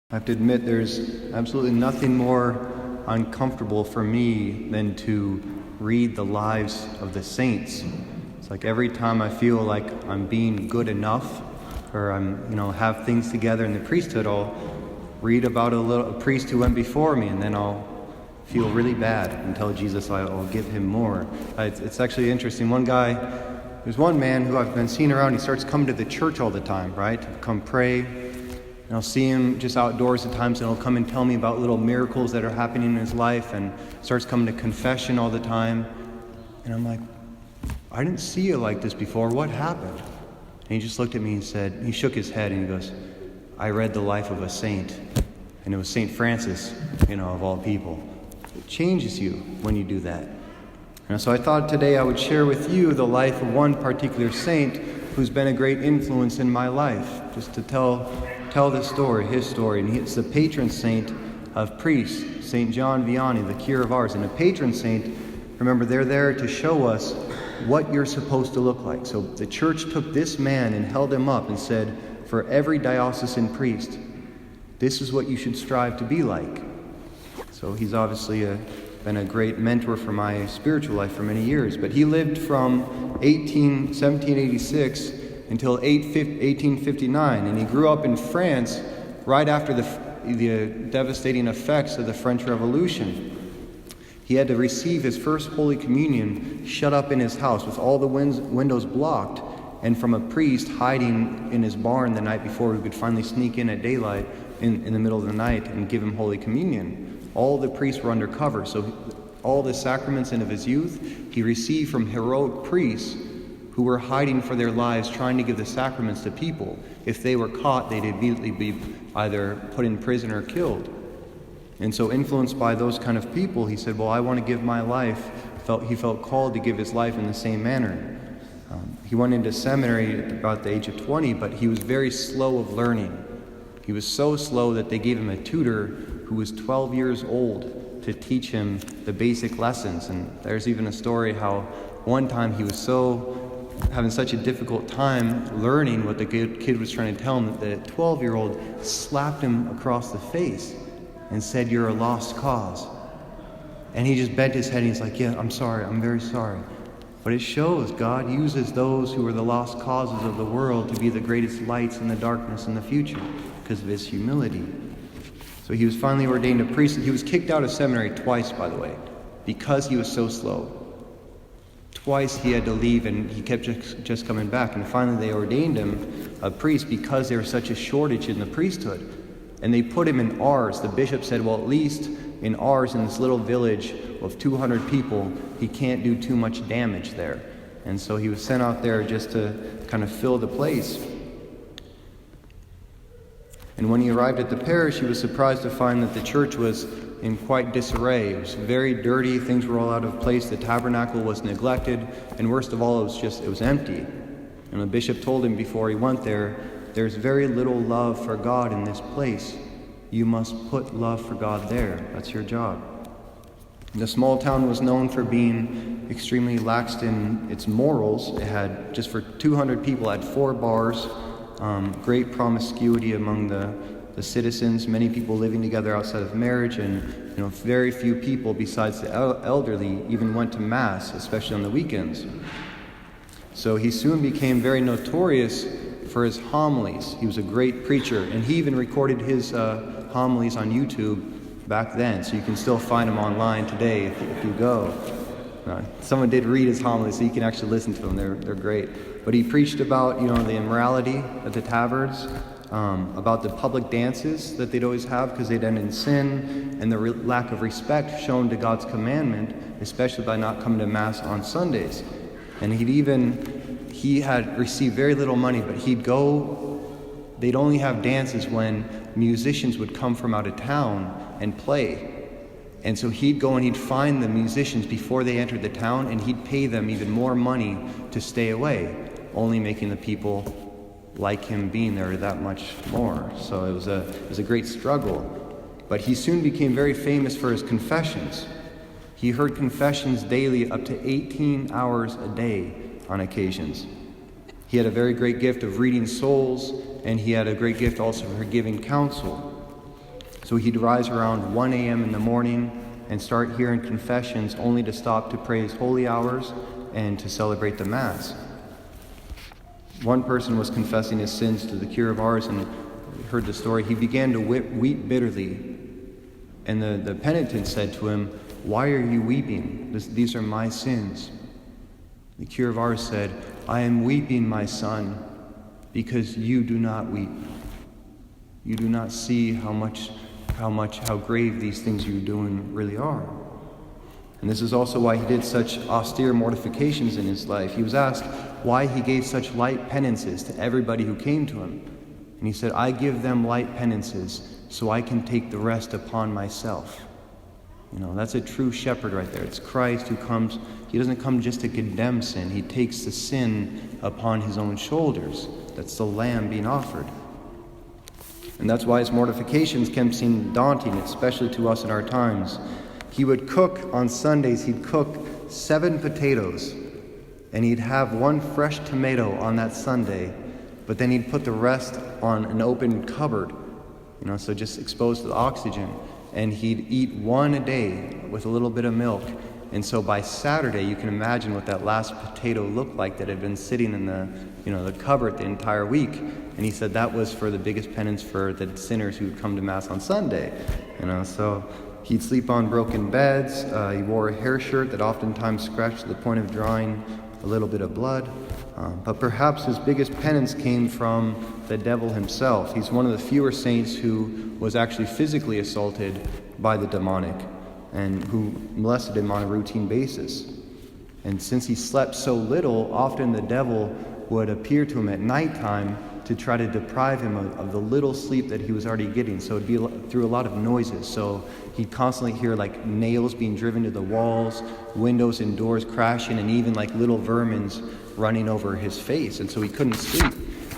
I have to admit there's absolutely nothing more uncomfortable for me than to read the lives of the saints. It's like every time I feel like I'm being good enough or have things together in the priesthood, I'll read about a priest who went before me, and then I'll feel really bad and tell Jesus I'll give him more. It's actually interesting. There's one man who I've been seeing around. He starts coming to the church all the time, right? Come pray. And I'll see him just outdoors at times, and he'll come and tell me about little miracles that are happening in his life, and starts coming to confession all the time. And I'm like, I didn't see you like this before. What happened? And he just looked at me and he shook his head and he goes, I read the life of a saint. And it was St. Francis, of all people. It changes you when you do that. And so I thought today I would share with you the life of one particular saint who's been a great influence in my life, just to tell his story. And it's the patron saint of priests, St. John Vianney, the cure of ours. And a patron saint, remember, they're there to show us what you're supposed to look like. So the church took this man and held him up and said, for every diocesan priest, this is what you should strive to be like. So he's obviously been a great mentor for my spiritual life for many years. But he lived from 1786 until 1859, and he grew up in France right after the devastating effects of the French Revolution. He had to receive his first Holy Communion shut up in his house with all the windows blocked, and from a priest hiding in his barn the night before, who could finally sneak in at daylight in the middle of the night and give him Holy Communion. All the priests were undercover, so all the sacraments of his youth he received from heroic priests who were hiding for their lives, trying to give the sacraments to people. If they were caught, they'd immediately be either put in prison or killed. And so, influenced by those kind of people, he said, well, I want to give my life. He felt called to give his life in the same manner. He went into seminary at about the age of 20, but he was very slow of learning. He was so slow that they gave him a tutor who was 12 years old to teach him the basic lessons. And there's even a story how one time he was having such a difficult time learning what the kid was trying to tell him, that a 12-year-old slapped him across the face and said, you're a lost cause. And he just bent his head and he's like, yeah, I'm sorry, I'm very sorry. But it shows God uses those who are the lost causes of the world to be the greatest lights in the darkness in the future because of his humility. So he was finally ordained a priest. He was kicked out of seminary twice, by the way, because he was so slow. Twice he had to leave, and he kept just coming back. And finally they ordained him a priest because there was such a shortage in the priesthood. And they put him in Ars. The bishop said, well, at least in Ars, in this little village of 200 people, he can't do too much damage there. And so he was sent out there just to kind of fill the place. And when he arrived at the parish, he was surprised to find that the church was in quite disarray. It was very dirty. Things were all out of place. The tabernacle was neglected. And worst of all, it was empty. And the bishop told him before he went there, there's very little love for God in this place. You must put love for God there. That's your job. The small town was known for being extremely lax in its morals. It had, just for 200 people, had 4 bars, great promiscuity among the citizens, many people living together outside of marriage, and very few people besides the elderly even went to Mass, especially on the weekends. So he soon became very notorious for his homilies. He was a great preacher, and he even recorded his homilies on YouTube back then, so you can still find them online today if you go. Someone did read his homilies, so you can actually listen to them. They're great. But he preached about the immorality at the taverns, about the public dances that they'd always have because they'd end in sin, and the lack of respect shown to God's commandment, especially by not coming to Mass on Sundays. And he had received very little money, but they'd only have dances when musicians would come from out of town and play. And so he'd go and he'd find the musicians before they entered the town, and he'd pay them even more money to stay away, only making the people like him being there that much more. So it was a great struggle. But he soon became very famous for his confessions. He heard confessions daily up to 18 hours a day on occasions. He had a very great gift of reading souls, and he had a great gift also for giving counsel. So he'd rise around 1 a.m. in the morning and start hearing confessions, only to stop to pray his holy hours and to celebrate the Mass. One person was confessing his sins to the cure of Ars, and heard the story. He began to weep bitterly. And the penitent said to him, "Why are you weeping? These are my sins." The cure of Ars said, "I am weeping, my son, because you do not weep. You do not see how grave these things you're doing really are." And this is also why he did such austere mortifications in his life. He was asked why he gave such light penances to everybody who came to him. And he said, "I give them light penances so I can take the rest upon myself." That's a true shepherd right there. It's Christ who comes. He doesn't come just to condemn sin. He takes the sin upon his own shoulders. That's the lamb being offered. And that's why his mortifications can seem daunting, especially to us in our times. He would cook on Sundays, he'd cook 7 potatoes, and he'd have 1 fresh tomato on that Sunday, but then he'd put the rest on an open cupboard, so just exposed to the oxygen. And he'd eat 1 a day with a little bit of milk. And so by Saturday, you can imagine what that last potato looked like that had been sitting in the cupboard the entire week. And he said that was for the biggest penance for the sinners who would come to Mass on Sunday. So he'd sleep on broken beds. He wore a hair shirt that oftentimes scratched to the point of drawing a little bit of blood. But perhaps his biggest penance came from the devil himself. He's one of the fewer saints who was actually physically assaulted by the demonic and who molested him on a routine basis. And since he slept so little, often the devil would appear to him at nighttime to try to deprive him of the little sleep that he was already getting. So it'd be through a lot of noises. So he'd constantly hear like nails being driven to the walls, windows and doors crashing, and even like little vermins running over his face. And so he couldn't sleep.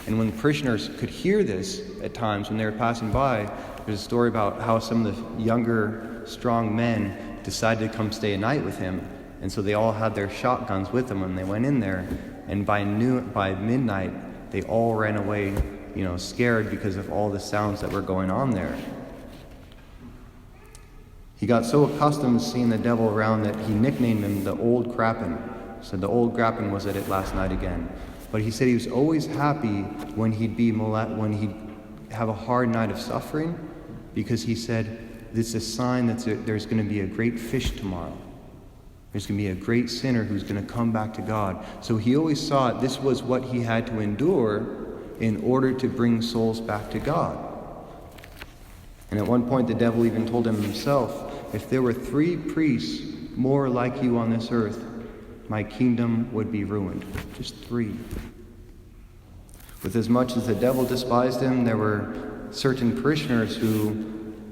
And when parishioners could hear this at times when they were passing by, there's a story about how some of the younger, strong men decided to come stay a night with him. And so they all had their shotguns with them when they went in there. And by midnight, they all ran away, scared because of all the sounds that were going on there. He got so accustomed to seeing the devil around that he nicknamed him the Old Crappin. Said the Old Crappin was at it last night again. But he said he was always happy when he'd have a hard night of suffering, because he said it's a sign that there's going to be a great fish tomorrow. There's going to be a great sinner who's going to come back to God. So he always saw it, this was what he had to endure in order to bring souls back to God. And at one point the devil even told him himself, if there were 3 priests more like you on this earth, my kingdom would be ruined. Just 3. With as much as the devil despised him, there were certain parishioners who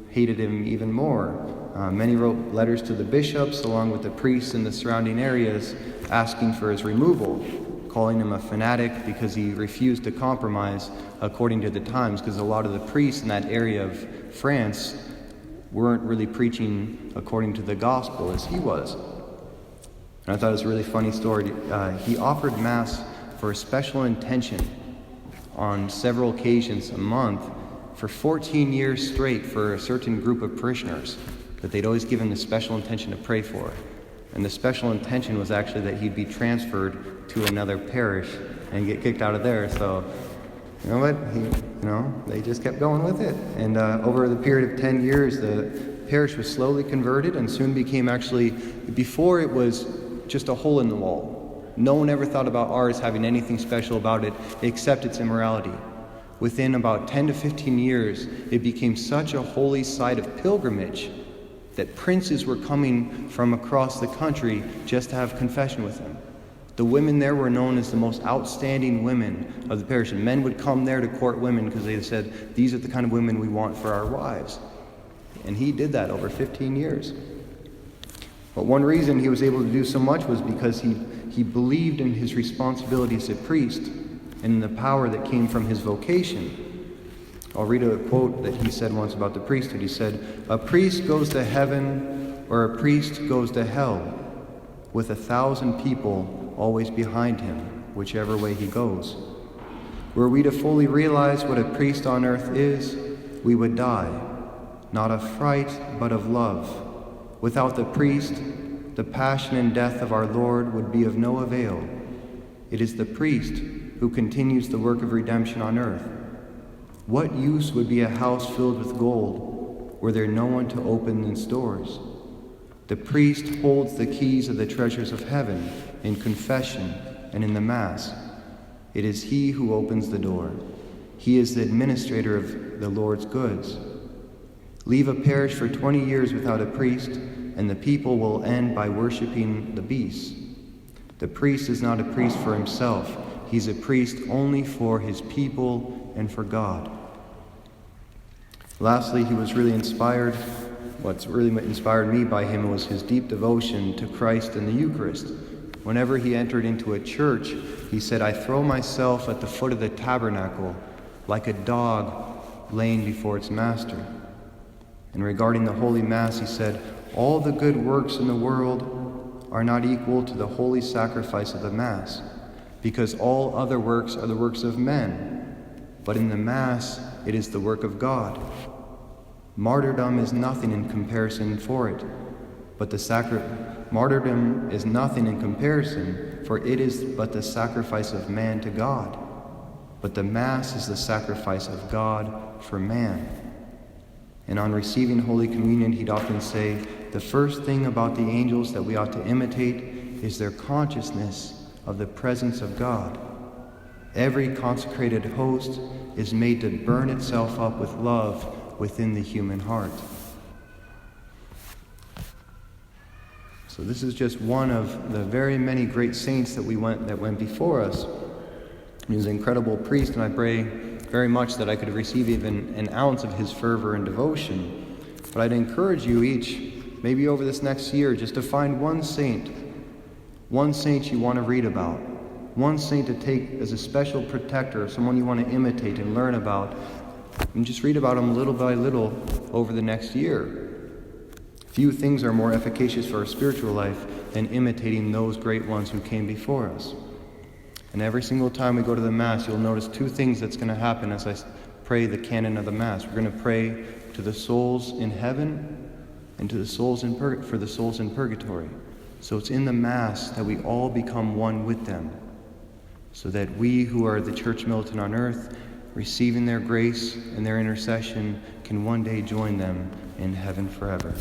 hated him even more. Many wrote letters to the bishops, along with the priests in the surrounding areas, asking for his removal, calling him a fanatic because he refused to compromise according to the times, because a lot of the priests in that area of France weren't really preaching according to the gospel as he was. And I thought it was a really funny story. He offered Mass for a special intention on several occasions a month for 14 years straight for a certain group of parishioners that they'd always given the special intention to pray for. And the special intention was actually that he'd be transferred to another parish and get kicked out of there. So, you know what? They just kept going with it. And over the period of 10 years, the parish was slowly converted and soon became actually, before it was just a hole in the wall. No one ever thought about Ars having anything special about it except its immorality. Within about 10 to 15 years, it became such a holy site of pilgrimage that princes were coming from across the country just to have confession with him. The women there were known as the most outstanding women of the parish, and men would come there to court women because they said, these are the kind of women we want for our wives. And he did that over 15 years. But one reason he was able to do so much was because he believed in his responsibility as a priest and in the power that came from his vocation. I'll read a quote that he said once about the priesthood. He said, "A priest goes to heaven or a priest goes to hell with 1,000 people always behind him, whichever way he goes. Were we to fully realize what a priest on earth is, we would die. not of fright, but of love. Without the priest, the passion and death of our Lord would be of no avail. It is the priest who continues the work of redemption on earth. What use would be a house filled with gold, were there no one to open its doors? The priest holds the keys of the treasures of heaven in confession and in the Mass. It is he who opens the door. He is the administrator of the Lord's goods. Leave a parish for 20 years without a priest, and the people will end by worshiping the beasts. The priest is not a priest for himself. He's a priest only for his people and for God. Lastly, he was really inspired. What's really inspired me by him was his deep devotion to Christ and the Eucharist. Whenever he entered into a church, he said, "I throw myself at the foot of the tabernacle like a dog laying before its master." And regarding the Holy Mass, he said, "All the good works in the world are not equal to the holy sacrifice of the Mass, because all other works are the works of men, but in the Mass it is the work of God. Martyrdom is nothing in comparison for it, but martyrdom is nothing in comparison, for it is but the sacrifice of man to God. But the Mass is the sacrifice of God for man." And on receiving Holy Communion, he'd often say, "The first thing about the angels that we ought to imitate is their consciousness of the presence of God. Every consecrated host is made to burn itself up with love within the human heart." So this is just one of the very many great saints that went before us. He was an incredible priest, and I pray very much that I could receive even an ounce of his fervor and devotion. But I'd encourage you each, maybe over this next year, just to find one saint you want to read about, one saint to take as a special protector, someone you want to imitate and learn about, and just read about him little by little over the next year. Few things are more efficacious for our spiritual life than imitating those great ones who came before us. And every single time we go to the Mass, you'll notice two things that's going to happen as I pray the canon of the Mass. We're going to pray to the souls in heaven and to the souls for the souls in purgatory. So it's in the Mass that we all become one with them, so that we who are the church militant on earth, receiving their grace and their intercession, can one day join them in heaven forever.